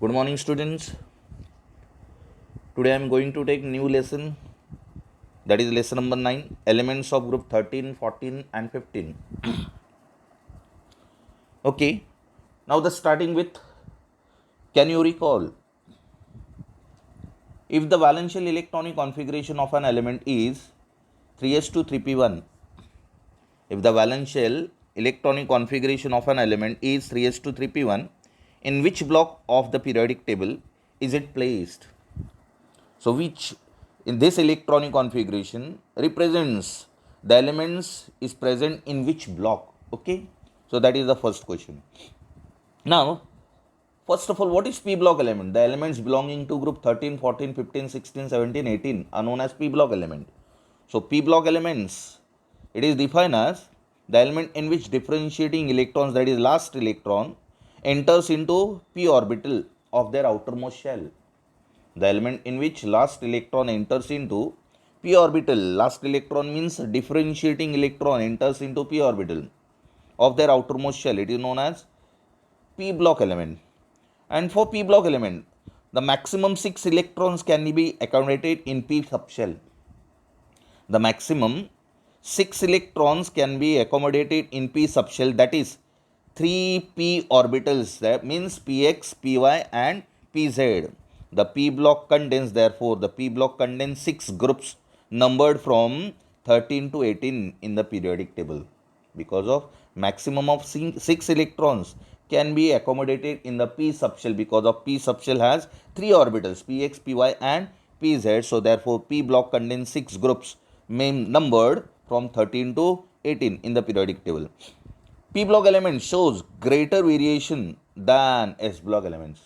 Good morning, students. Today I am going to take new lesson, that is lesson number 9, elements of group 13, 14 and 15. Okay, now the starting with, can you recall, if the valential electronic configuration of an element is 3s to 3p1, if the valential electronic configuration of an element is 3s to 3p1, in which block of the periodic table is it placed? So, which in this electronic configuration represents the elements is present in which block? Okay. So, that is the first question. Now, first of all, what is P block element? The elements belonging to group 13, 14, 15, 16, 17, 18 are known as P block element. So, P block elements, it is defined as the element in which differentiating electrons, that is last electron, enters into P orbital of their outermost shell. The element in which last electron enters into p orbital, last electron means differentiating electron enters into p orbital of their outermost shell, it is known as p block element. And for p block element, the maximum 6 electrons can be accommodated in p subshell. The maximum 6 electrons can be accommodated in p subshell, that is 3 p orbitals, that means px, py and pz. The p block contains, therefore, the p block contains 6 groups numbered from 13 to 18 in the periodic table. Because of maximum of 6 electrons can be accommodated in the p subshell, because of p subshell has 3 orbitals, px, py and pz. So therefore p block contains 6 groups numbered from 13 to 18 in the periodic table. P block element shows greater variation than S block elements.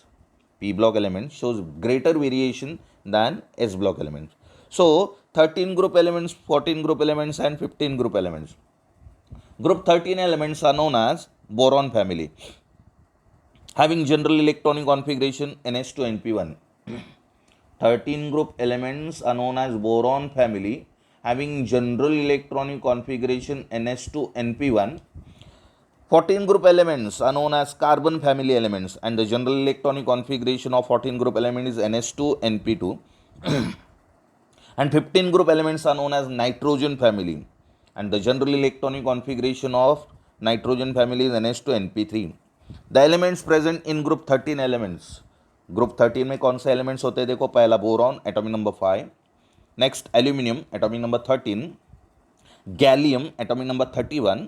P block element shows greater variation than S block elements. So 13 group elements, 14 group elements and 15 group elements. Group 13 elements are known as boron family, having general electronic configuration Ns2 Np1. 13 group elements are known as boron family, having general electronic configuration Ns2 Np1. 14 group elements are known as carbon family elements, and the general electronic configuration of 14 group element is Ns2 Np2. And 15 group elements are known as nitrogen family, and the general electronic configuration of nitrogen family is Ns2 Np3. The elements present in group 13 elements, group 13 में कौन से elements होते हैं? देखो, पहला boron atomic number 5, next aluminium atomic number 13, gallium atomic number 31,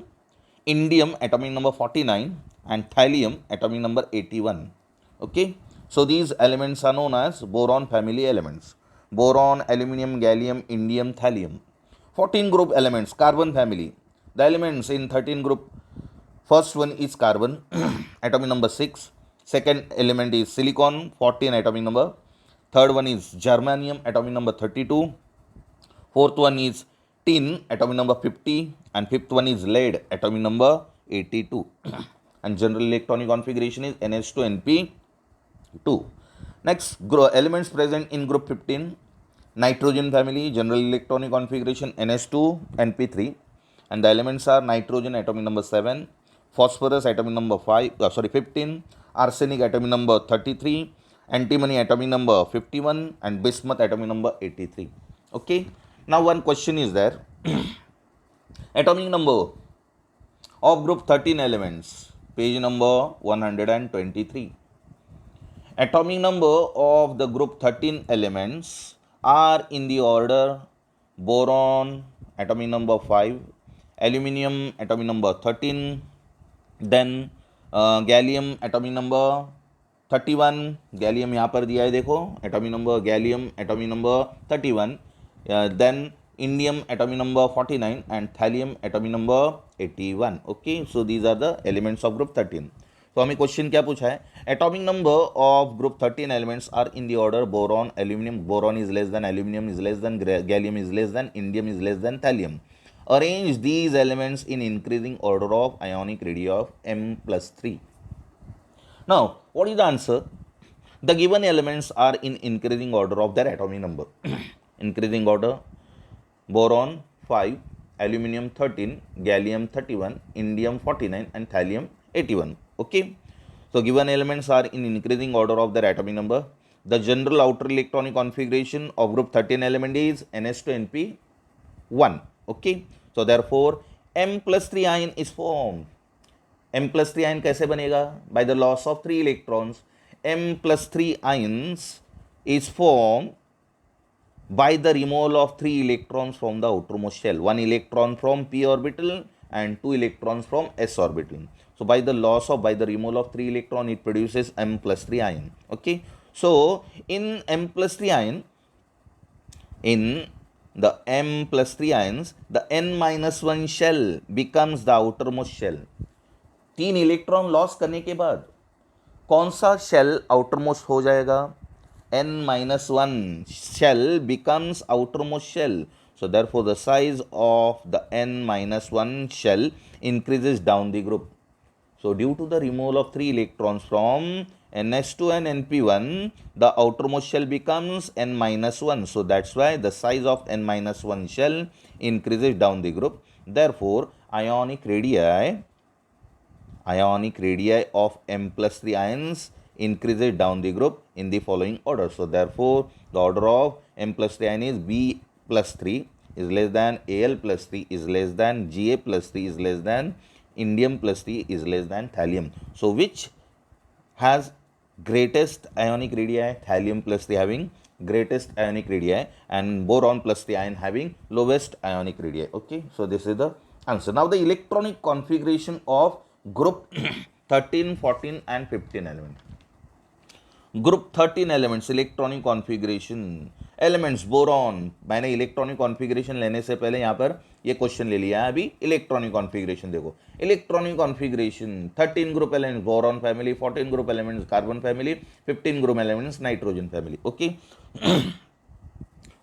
indium atomic number 49 and thallium atomic number 81. Okay, so these elements are known as boron family elements: boron, aluminum, gallium, indium, thallium. 14 group elements, carbon family. The elements in 13 group, first one is carbon atomic number 6, second element is silicon 14 atomic number, third one is germanium atomic number 32, fourth one is tin atomic number 50, and fifth one is lead atomic number 82. And general electronic configuration is Ns2 Np2. Next, elements present in group 15, nitrogen family, general electronic configuration Ns2 Np3, and the elements are nitrogen atomic number 7, phosphorus atomic number 15, arsenic atomic number 33, antimony atomic number 51, and bismuth atomic number 83. Okay, now one question is there. Atomic number of group 13 elements, page number 123. Atomic number of the group 13 elements are in the order: boron atomic number 5, aluminium atomic number 13, then gallium atomic number 31, gallium यहाँ पर दिया है देखो, atomic number gallium atomic number 31, then indium atomic number 49 and thallium atomic number 81. Okay, so these are the elements of group 13. तो हमें question क्या पूछा है? Atomic number of group 13 elements are in the order: boron, aluminium, boron is less than aluminium, is less than gallium, is less than indium, is less than thallium. Arrange these elements in increasing order of ionic radii of m plus 3. Now, what is the answer? The given elements are in increasing order of their atomic number. Increasing order: boron 5, aluminium 13, gallium 31, indium 49 and thallium 81. Okay, So given elements are in increasing order of their atomic number. The general outer electronic configuration of group 13 element is ns2np1. Okay, so therefore m plus 3 ion is formed. m plus 3 ion कैसे बनेगा? By the loss of 3 electrons. m plus 3 ions is formed by the removal of 3 electrons from the outermost shell. 1 electron from p orbital and 2 electrons from s orbital. So by the removal of 3 electron, it produces m plus 3 ion. Okay, so in m plus 3 ion, in the m plus 3 ions, the n minus 1 shell becomes the outermost shell. 3 electron loss करने के बाद कौन सा shell outermost हो जाएगा? n minus 1 shell becomes outermost shell. So therefore the size of the n minus 1 shell increases down the group. So due to the removal of 3 electrons from ns2 and np1, the outermost shell becomes n minus 1. So that's why the size of n minus 1 shell increases down the group. Therefore ionic radii of m plus 3 ions increases down the group in the following order. So therefore the order of m plus 3 ion is B plus 3 is less than Al plus 3 is less than Ga plus 3 is less than indium plus 3 is less than thallium. So which has greatest ionic radii? Thallium plus 3 having greatest ionic radii and boron plus 3 ion having lowest ionic radii. Okay, so this is the answer. Now the electronic configuration of group 13, 14 and 15 elements. Group 13 elements electronic configuration elements boron. मैंने electronic configuration लेने से पहले यहाँ पर ये question ले लिया है. अभी इलेक्ट्रॉनिक कॉन्फ़िगरेशन देखो. Electronic configuration 13 group elements boron family, 14 group elements carbon family, 15 group elements nitrogen family. Okay,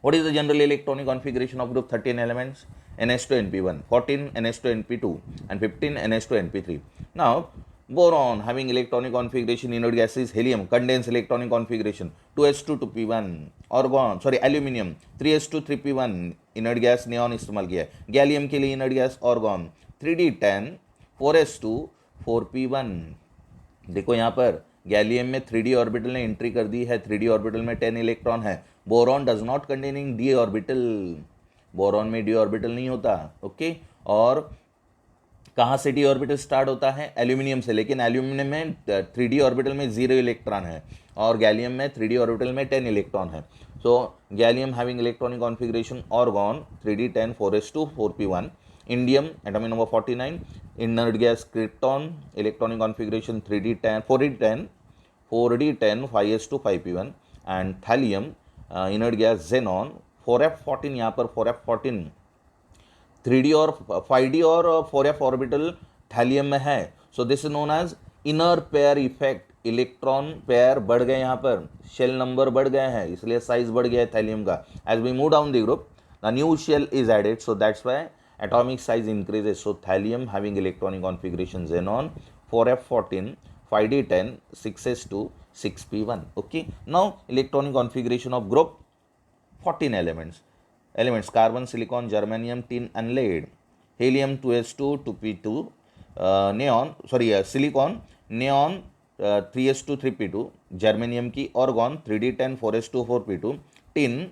what is the general electronic configuration of group 13 elements? ns2np1, 14 ns2np2 and 15 ns2np3. Now boron having electronic configuration inert gas is helium, condensed electronic configuration 2s2 2p1. argon aluminium 3s2 3p1 inert gas neon इस्तेमाल किया है. Gallium के लिए inert gas argon 3d10 4s2 4p1. देखो यहाँ पर gallium में 3d orbital ने एंट्री कर दी है. 3d ऑर्बिटल में 10 इलेक्ट्रॉन है. Boron does not containing d orbital. Boron में d ऑर्बिटल नहीं होता. ओके, और कहाँ से d ऑर्बिटल स्टार्ट होता है? एल्यूमिनियम से. लेकिन एल्यूमिनियम में 3d ऑर्बिटल में 0 इलेक्ट्रॉन है और गैलियम में 3d ऑर्बिटल में 10 इलेक्ट्रॉन है. So gallium having electronic configuration argon 3d10 4s2 4p1. Indium atomic number 49. inert gas krypton electronic configuration 3d10 4d10 5s2 5p1. and thallium inert gas xenon 4f14. यहाँ पर 4f14 3d और 5d और 4f orbital thallium में है. So this is known as inner pair effect. Electron pair बढ़ गए, यहाँ पर शेल नंबर बढ़ गए हैं, इसलिए साइज बढ़ गया है थैलियम का. As we move down the group the new shell is added, so that's why atomic size increases. So thallium having electronic configuration xenon 4f14 5d10 6s2 6p1. Okay, now electronic configuration of group 14 elements carbon, silicon, germanium, tin and lead. Helium 2s2 2p2, silicon neon 3s2 3p2, germanium की argon 3d10 4s2 4p2, tin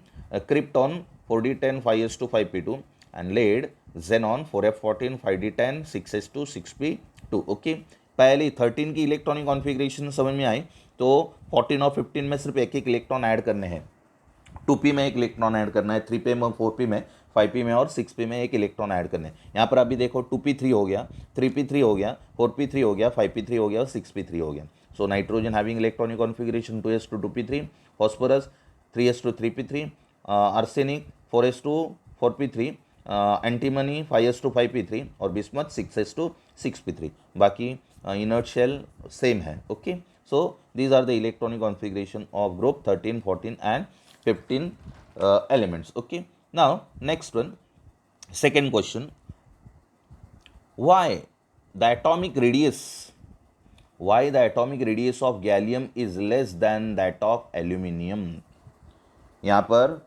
krypton 4d10 5s2 5p2 and lead xenon 4f14 5d10 6s2 6p2. Okay, पहले 13 की electronic configuration समझ में आई. तो 14 और 15 में सिर्फ एक एक इलेक्ट्रॉन ऐड करने हैं. 2p में एक इलेक्ट्रॉन ऐड करना है, 3p में 4p में 5p में और 6p में एक इलेक्ट्रॉन ऐड करने हैं. यहाँ पर अभी देखो 2p3 हो गया, 3p3 हो गया, 4p3 हो गया, 5p3 हो गया और 6p3 हो गया. So nitrogen having electronic configuration 2s2 2p3, phosphorus 3s2 3p3, arsenic 4s2 4p3, antimony 5s2 5p3 और बिस्मथ 6s2 6p3. बाकी इनर्ट शेल सेम है. Okay, so these are the electronic configuration of group 13 14 and 15 elements. Okay, now next one, second question. Why the atomic radius of gallium is less than that of aluminium? यहाँ पर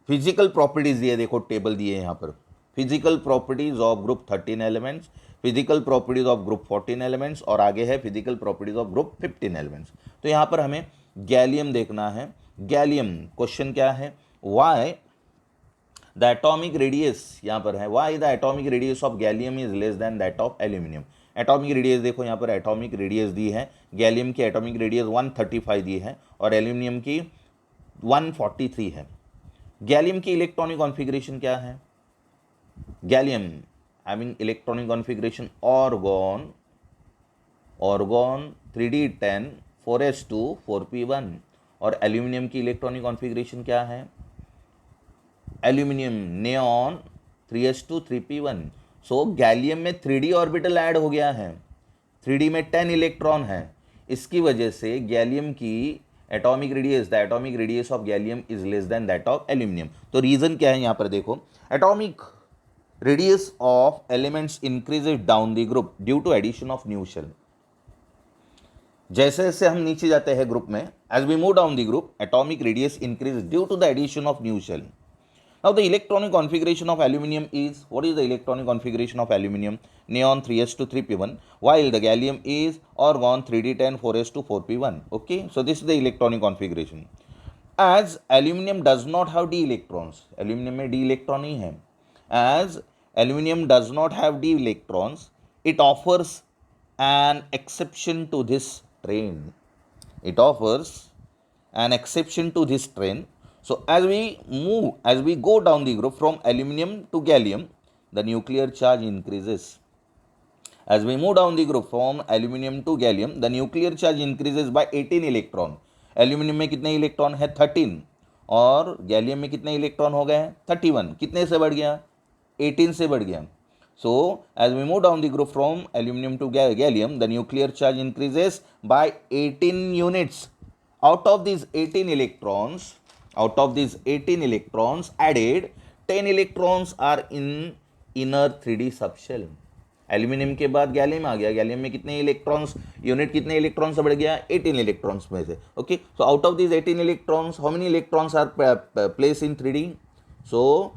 physical properties दिए, देखो table दिए यहाँ पर. Physical properties of group 13 elements, physical properties of group 14 elements और आगे है physical properties of group 15 elements. तो यहाँ पर हमें गैलियम देखना है। गैलियम क्वेश्चन क्या है, वाई द एटॉमिक रेडियस, यहाँ पर है why the atomic radius of gallium is less than that of aluminium. Atomic radius देखो यहाँ पर एटॉमिक रेडियस दी है, गैलियम की एटॉमिक रेडियस 135 दी है और एल्यूमिनियम की 143 है। गैलियम की इलेक्ट्रॉनिक कॉन्फ़िगरेशन क्या है, gallium having electronic configuration organ 3d10 4s2 4p1 और एल्यूमिनियम की इलेक्ट्रॉनिक कॉन्फ़िगरेशन क्या है, एल्यूमिनियम नियॉन 3s2 3p1। सो गैलियम में 3d ऑर्बिटल ऐड हो गया है, 3d में 10 इलेक्ट्रॉन है, इसकी वजह से गैलियम की atomic radius, the atomic radius of gallium is less than that of aluminium. तो रीजन क्या है यहाँ पर देखो, atomic radius of elements increases down the group due to addition of new shell. जैसे जैसे हम नीचे जाते हैं ग्रुप में, as we move down the group atomic radius increase due to the addition of new shell. Now the electronic configuration of aluminum is, what is the electronic configuration of aluminum? Neon 3s2 3p1, while the gallium is argon 3d10 4s2 4p1. Okay, so this is the electronic configuration. As aluminum does not have d electrons, aluminum में d electron नहीं है, as aluminum does not have d electrons, it offers an exception to this trend. It offers an exception to this trend. So as we go down the group from aluminum to gallium, the nuclear charge increases. As we move down the group from aluminum to gallium, the nuclear charge increases by 18 electron. Aluminium में कितने electron है 13 और gallium में कितने electron हो गए 31। कितने से बढ़ गया 18 से बढ़ गया। So as we move down the group from aluminum to gallium, the nuclear charge increases by 18 units. Out of these 18 electrons added, 10 electrons are in inner 3d subshell. Aluminium के बाद गैलियम आ गया, गैलियम में कितने electrons, unit कितने electron से बढ़ गया 18 electrons में से। Okay, so out of this 18 electrons how many electrons are place in 3d? So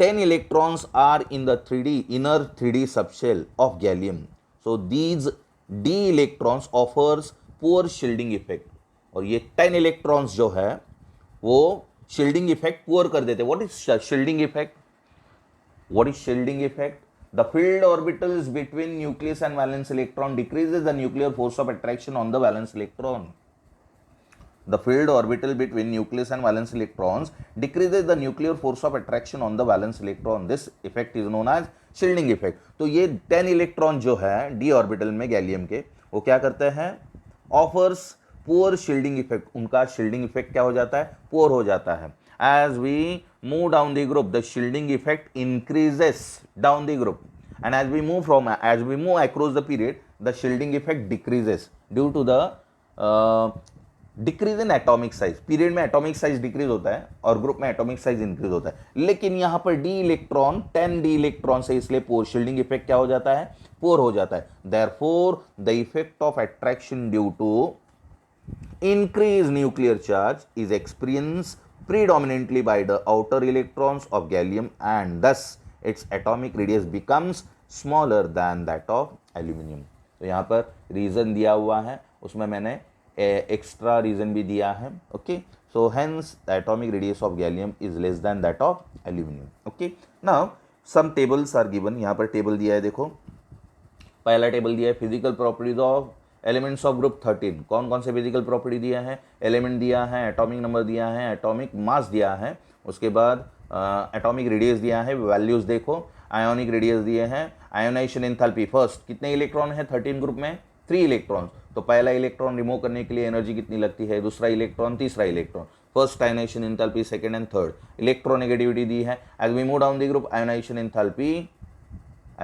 10 electrons are in the 3d inner 3d subshell of gallium. So these d electrons offers poor shielding effect और ये 10 electrons जो है वो shielding effect poor कर देते हैं। What is shielding effect? What is shielding effect? The filled orbitals between nucleus and valence electron decreases the nuclear force of attraction on the valence electron. The filled orbital between nucleus and valence electrons decreases the nuclear force of attraction on the valence electron. This effect is known as shielding effect. तो ये 10 electron जो है d orbital में gallium के, वो क्या करते हैं, ऑफर्स पुअर शील्डिंग इफेक्ट। उनका शील्डिंग इफेक्ट क्या हो जाता है, पुअर हो जाता है। As we move down the group the shielding effect increases down the group and as we move across the period the shielding effect decreases due to the decrease in atomic size. Period में atomic size decrease होता है और group में atomic size increase होता है, लेकिन यहां पर डी इलेक्ट्रॉन 10 डी इलेक्ट्रॉन से, इसलिए पोर शील्डिंग इफेक्ट क्या हो जाता है, पोर हो जाता है। Therefore the effect of attraction due to increase nuclear charge is experience predominantly by the outer electrons of gallium and thus its atomic radius becomes smaller than that of aluminum। तो यहाँ पर रीजन दिया हुआ है, उसमें मैंने extra reason भी दिया है। Okay, so hence the atomic radius of gallium is less than that of aluminium. Okay, now some tables are given. यहाँ पर टेबल दिया है, देखो पहला टेबल दिया है physical properties of elements of group 13। कौन कौन से फिजिकल प्रॉपर्टी दिया है, एलिमेंट दिया है, एटॉमिक नंबर दिया है, एटॉमिक मास दिया है, उसके बाद एटॉमिक रेडियस दिया है, वैल्यूज देखो, आयोनिक रेडियस दिए हैं, आयोनाइजेशन एंथैल्पी फर्स्ट कितने इलेक्ट्रॉन है 13 ग्रुप में 3 इलेक्ट्रॉन, तो पहला इलेक्ट्रॉन रिमूव करने के लिए एनर्जी कितनी लगती है, दूसरा इलेक्ट्रॉन, तीसरा electron, first ionization enthalpy, second and third, electronegativity दी है। As we move down the group ionization enthalpy,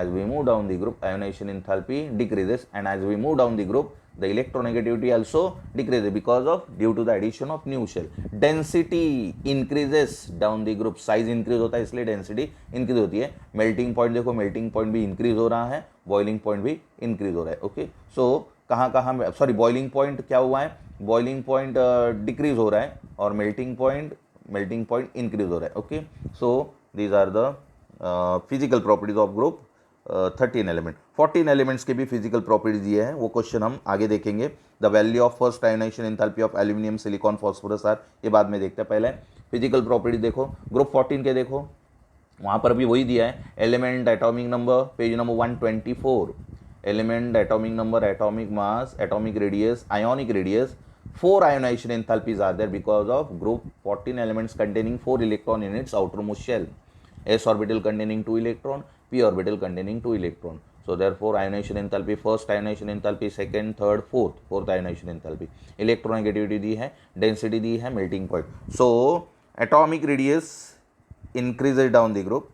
as we move down the group ionization enthalpy decreases, and as we move down the group the electronegativity also decreases because of due to the addition of new shell। density increases down the group, size increase होता है इसलिए density increase होती है। melting point देखो, melting point भी increase हो रहा है, boiling point भी increase हो रहा है। ओके, सो कहाँ कहाँ, सॉरी boiling point क्या हुआ है, boiling point decrease हो रहा है और melting point increase हो रहा है। Okay, so these are the physical properties of group 13 element, 14 elements के भी फिजिकल प्रॉपर्टीज दिए हैं, वो क्वेश्चन हम आगे देखेंगे। The value of first ionization enthalpy of aluminium silicon phosphorus are, ये बाद में देखते हैं, पहले फिजिकल प्रॉपर्टी देखो। ग्रुप 14 के देखो, वहाँ पर भी वही दिया है, element atomic number page number 124, element atomic number, atomic mass, atomic radius, ionic radius, 4 ionization enthalpies are there because of group 14 elements containing 4 electron in its outermost shell, s orbital containing 2 electron, p orbital containing 2 electron. So therefore ionization enthalpy, first ionization enthalpy, second, third, fourth ionization enthalpy, electronegativity दी है, density दी है, melting point. So atomic radius increases down the group,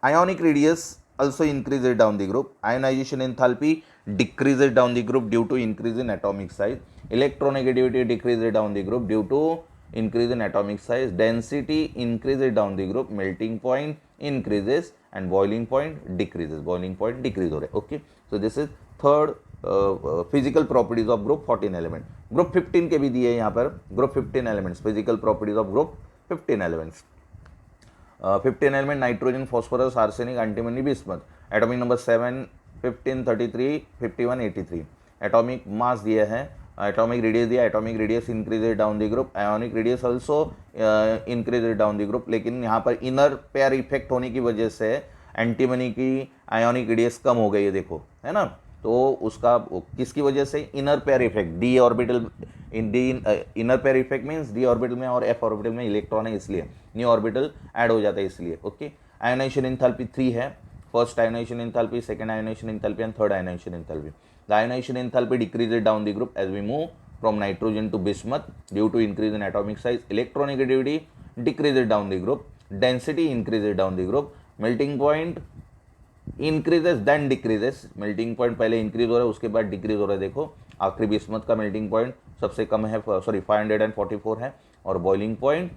ionic radius also increases down the group, ionization enthalpy decreases down the group due to increase in atomic size, electronegativity decreases down the group due to increase in atomic size, density increases down the group, melting point increases and boiling point decreases, boiling point decrease हो रहा है. Okay, so this is third physical properties of group 14 element. Group 15 के भी दिए हैं यहाँ पर, group 15 elements, physical properties of group 15 elements. 15 element, nitrogen, phosphorus, arsenic, antimony, bismuth, atomic number 7, 15, 33, 51, 83, atomic mass दिया है, एटॉमिक रेडियस दिया, atomic radius increased down the group, ionic radius also increased down the group, लेकिन यहाँ पर inner pair effect होने की वजह से एंटीमनी की आयोनिक रेडियस कम हो गई है, देखो है ना, तो उसका किसकी वजह से, inner pair effect, D orbital, inner pair effect means D orbital में और एफ ऑर्बिटल में इलेक्ट्रॉन है, इसलिए न्यू ऑर्बिटल ऐड हो जाता है इसलिए. ओके, आयोनाइजेशन एंथैल्पी 3 है, first ionization enthalpy, second ionization enthalpy and third ionization enthalpy. The ionization enthalpy decreases down the group as we move from nitrogen to bismuth due to increase in atomic size, electronegativity decreases down the group, density increases down the group, melting point increases then decreases, melting point पहले increase हो रहा है उसके बाद decrease हो रहा है, देखो आखिरी बिस्मथ का मेल्टिंग पॉइंट सबसे कम है, सॉरी 544 है, और boiling point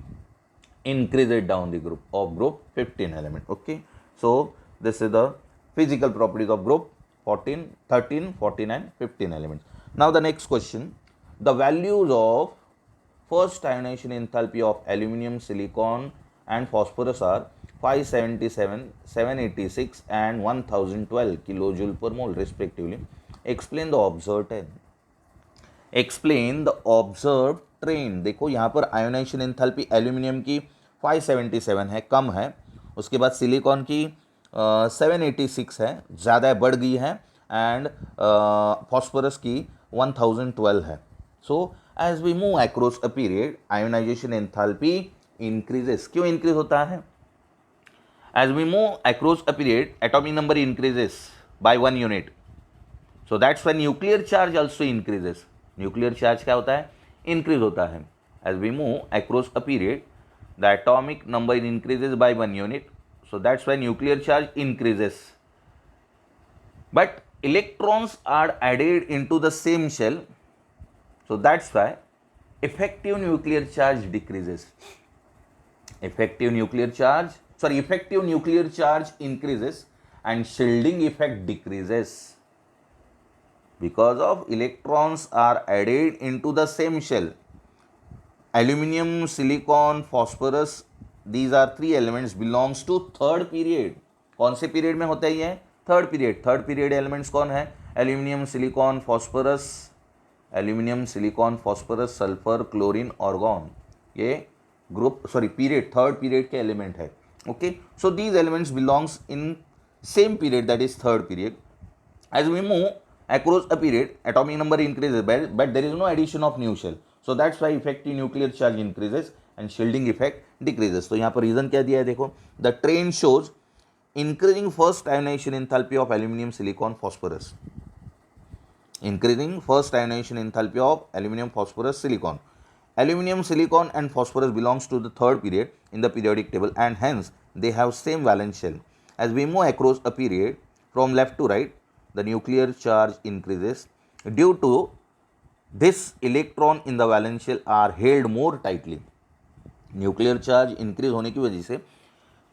increased down the group of group 15 element. Okay, so this is the physical properties of group 14, 13, 14 and 15 elements. Now the next question, the values of first ionization enthalpy of aluminium, silicon and phosphorus are 577, 786 and 1012 kilojoule per mole respectively. Explain the observed trend. Explain the observed trend. देखो यहाँ पर ionisation enthalpy aluminium की 577 है, कम है, उसके बाद silicon की 786 है, ज़्यादा है, बढ़ गई है, एंड फॉस्फोरस की 1012 है. So as we move across a period ionization enthalpy increases. क्यों इंक्रीज होता है? As we move across a period, atomic number increases by 1 unit. So that's when nuclear charge also increases. Nuclear charge क्या होता है? Increase होता है. As we move across a period, the atomic number increases by 1 unit. So that's why nuclear charge increases. But electrons are added into the same shell. So that's why effective nuclear charge decreases. Effective nuclear charge increases and shielding effect decreases because of electrons are added into the same shell. Aluminium, silicon, phosphorus, these are 3 elements belongs to third period. कौन से period में होता है ये? Third period. Third period elements कौन है? Aluminium, silicon, phosphorus, sulphur, chlorine, argon. ये group period, third period के एलिमेंट है. Okay, so these elements belongs in same period, that is third period. As we move across a period, atomic number increases, but there is no addition of new shell. So that's why effective nuclear charge increases and shielding effect decreases. तो यहाँ पर reason क्या दिया है देखो, the trend shows increasing first ionization enthalpy of aluminium, silicon, phosphorus. Increasing first ionization enthalpy of aluminium, phosphorus, silicon. Aluminium, silicon and phosphorus belongs to the third period in the periodic table and hence they have same valence shell. As we move across a period from left to right, the nuclear charge increases. Due to this, electron in the valence shell are held more tightly. Nuclear charge increase होने की वजह से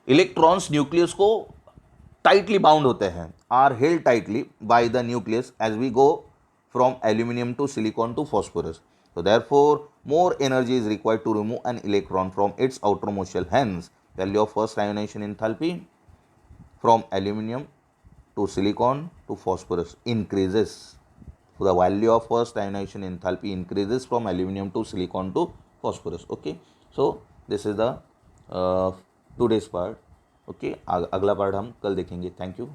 electrons nucleus को tightly bound होते हैं, are held tightly by the nucleus as we go from aluminium to silicon to phosphorus. So therefore, more energy is required to remove an electron from its outermost shell. Hence, value of first ionization enthalpy from aluminium to silicon to phosphorus increases. So the value of first ionization enthalpy increases from aluminum to silicon to phosphorus. Okay, so this is the today's part. Okay, अगला part हम कल देखेंगे. Thank you.